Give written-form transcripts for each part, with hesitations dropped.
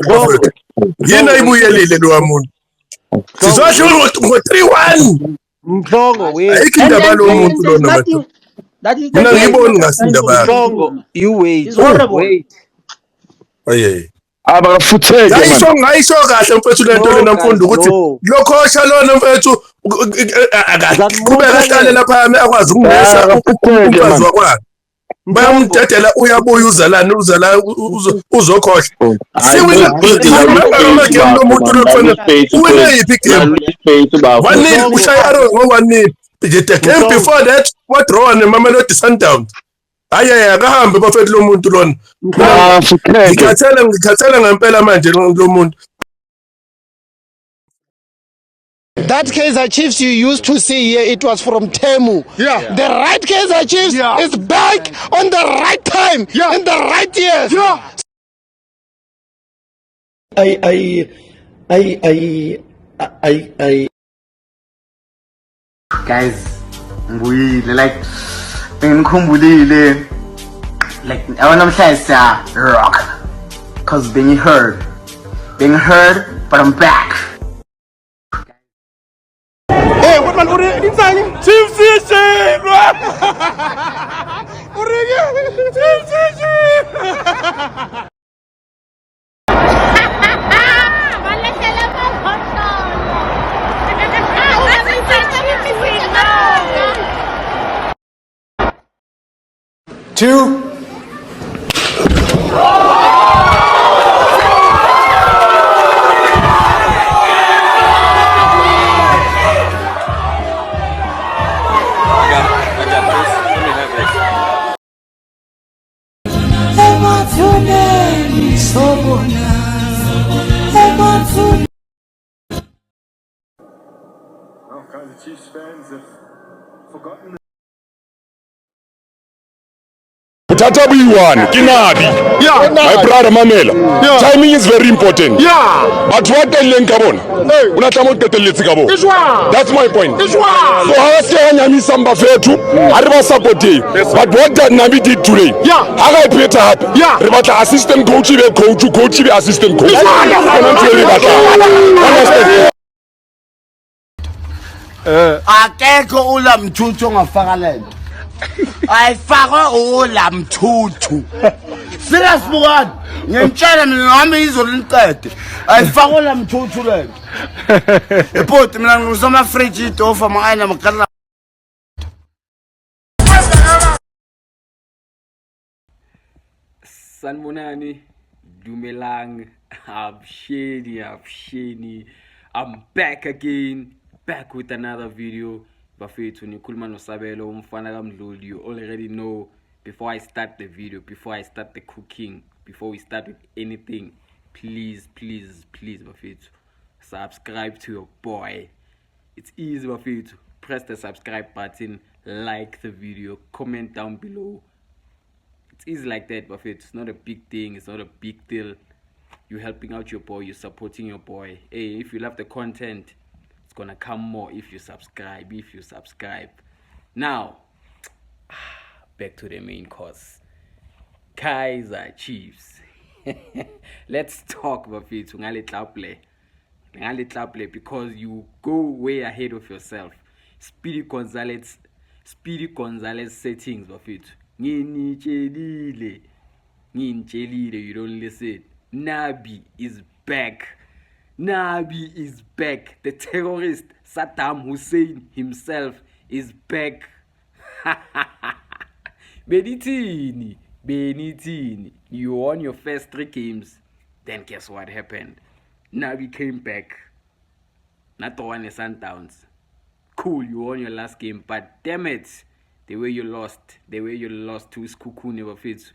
bafowethu yini ayibuyelile lo muntu sizosho ngo-3-1 Mhlongo, wait. ayikho indaba lo muntu lona madoda mina ngiyiboni ngasindaba Mhlongo, you wait. It's horrible. Wait. aye abafutheke ngayisho kahle mfethu lento lena mfundo ukuthi lokhosha lona mfethu akaqhubeka ahlale lapha akwazi ukunesa umfazi wakwazi bayamdedela uyabuya uzalana uzokhohlwa siwina amagame lo muntu lofana uwina yiphi game one-0 ushaya arrow ngo-1-0 the game before that wadraw neMamelodi Sundowns hayi akahambe bafethu lo muntu lona ngikhathela ngempela manje lo muntu. That Kaizer Chiefs you used to see here, it was from Temu. Yeah. The right Kaizer Chiefs is back on the right time, in the right years. Yeah. I Guys, ngibuyile like ngikhumbulile like namhlanje rock cause being heard but I'm back. Hey, what man inside? Chiefs Two. The Chiefs fans have forgotten. Tata B1, Kinabi. Yeah. My brother Mamela. Yeah. Timing is very important. Yeah. But what the link kabon? Hey. Unatamo tetelitsi kabo. This one. That's my point. This one. So hawasiya samba fetu, ariba support you. But what that Nabi did today? Yeah. Haga ipeta happy. Yeah. Ribata assistant coach be assistant coach. This one. Understand? Akekho ulamthuthu ongafaka lento. Ayifakwe ulamthuthu. Serious bukani. Ngiyamtshela mina ngami izolo liqede. Ayifakwe ulamthuthu lento. Ebhodi mina ngizoma fridge idofa maayina makala. Sanibonani, dumelang, absheni. I'm back again, back with another video. Bafethu nikhuluma noSabelo umfana kaMdluli. You already know. Before I start the video, before I start the cooking, before we start with anything, please bafethu, subscribe to your boy. It's easy bafethu. Press the subscribe button, like the video, comment down below. It's easy like that, bafethu. It's not a big thing, it's not a big deal. You're helping out your boy, you're supporting your boy. Hey, if you love the content, it's gonna come more if you subscribe. Now, back to the main course. Kaizer Chiefs. Let's talk about it. Because you go way ahead of yourself. Speedy Gonzalez settings of it. Nginitshelile, you don't listen. Nabi is back. The terrorist Saddam Hussein himself is back. Benitini. You won your first 3 games. Then guess what happened? Nabi came back. Not the one in Sundowns. Cool, you won your last game, but damn it, the way you lost to Skuku never fits.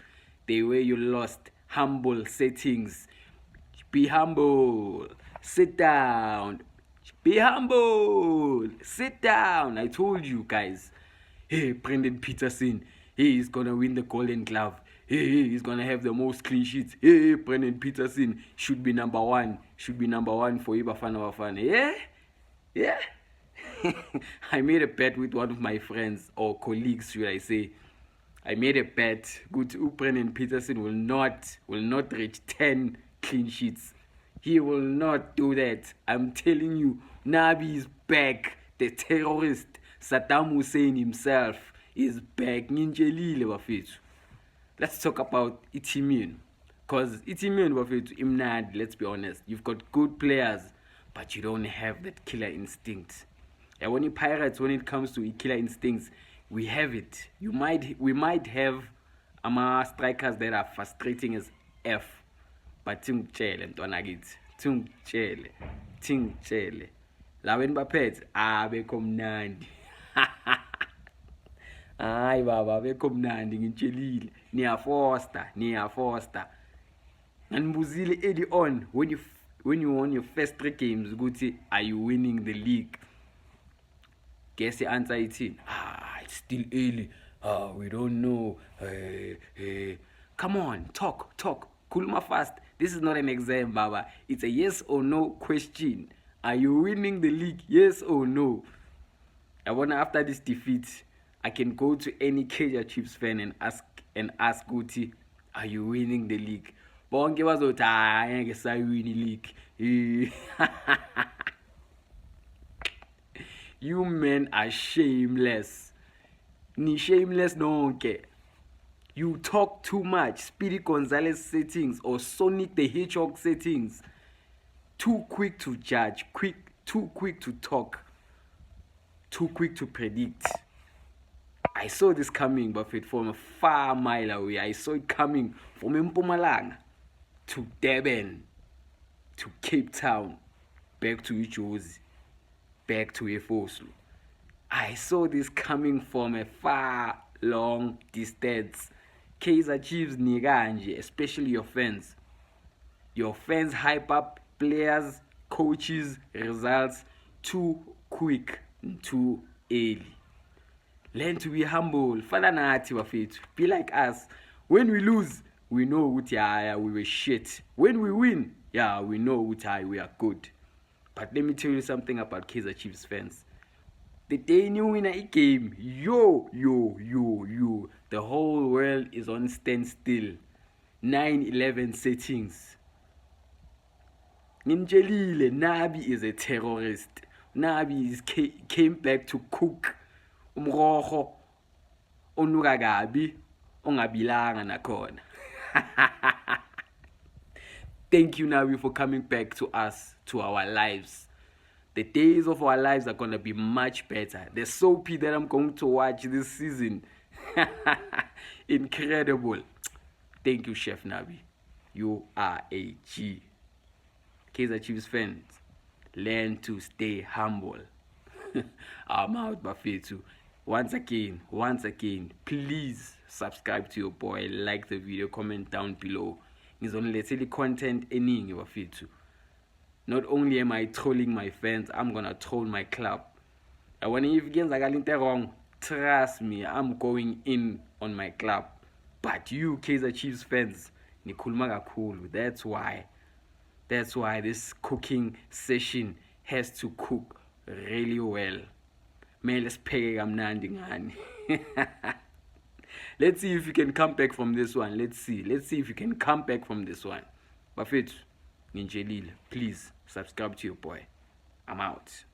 The way you lost, humble settings. Be humble. Sit down. Be humble. Sit down. I told you guys. Hey, Brendan Peterson. Hey, he's gonna win the Golden Glove. Hey, he's gonna have the most clean sheets. Hey, Brendan Peterson should be number one for Bafana. Yeah. I made a bet with one of my friends or colleagues, should I say. I made a bet. Good, Brendan Peterson will not reach 10 clean sheets. He will not do that. I'm telling you, Nabi is back. The terrorist, Saddam Hussein himself, is back. Ninjelile bafethu. Let's talk about Itimun. Because Itimun bafethu, imnad, let's be honest. You've got good players, but you don't have that killer instinct. And when you Pirates, when it comes to killer instincts, we have it. We might have strikers that are frustrating as F. But tingitshele ntwana kithi, tingitshele laweni baphethe abekho mnandi. Hayi baba abekho mnandi ngitshelile, niyafoster nganibuzile early on when you won your first 3 games ukuthi are you winning the league. Guess the answer ithini? It's still early. We don't know. Come on, talk. Kuluma fast. This is not an exam, Baba. It's a yes or no question. Are you winning the league? Yes or no? I wonder after this defeat, I can go to any Kaizer Chiefs fan and ask Guti, are you winning the league? Bonke bazothi angeke saywini league. You men are shameless. Ni shameless nonke. You talk too much. Speedy Gonzalez settings or Sonic the Hedgehog settings. Too quick to judge. Too quick to talk. Too quick to predict. I saw this coming, Buffett, from a far mile away. I saw it coming from Mpumalanga to Durban to Cape Town, back to Ujozi, back to Efoslu. I saw this coming from a far long distance. Kaizer Chiefs niganje, especially your fans. Your fans hype up players, coaches, results too quick and too early. Learn to be humble. Fala nathi bafethu. Be like us. When we lose, we know ukuthi we were shit. When we win, we know ukuthi we are good. But let me tell you something about Kaizer Chiefs fans. The day you win a game, the whole world is on standstill. 9/11 settings. Ninjelile, Nabi is a terrorist. Nabi came back to cook umroho onuka kabi ongabilanga nakhona. Thank you, Nabi, for coming back to us, to our lives. The days of our lives are going to be much better. The soapy that I'm going to watch this season. Incredible. Thank you, Chef Nabi. You are a G. Kaizer Chiefs fans, learn to stay humble. I'm out, Bafethu. Once again, please subscribe to your boy, like the video, comment down below. Ngizonilethela content eningi Bafethu. Not only am I trolling my fans, I'm gonna troll my club. And when if games wrong, trust me, I'm going in on my club. But you Kaizer Chiefs fans, nikhuluma kakhulu. That's why this cooking session has to cook really well. Let's pay kamnandi ngani. Let's see if you can come back from this one. Let's see if you can come back from this one. Bafethu, ninjelile, please subscribe to your boy. I'm out.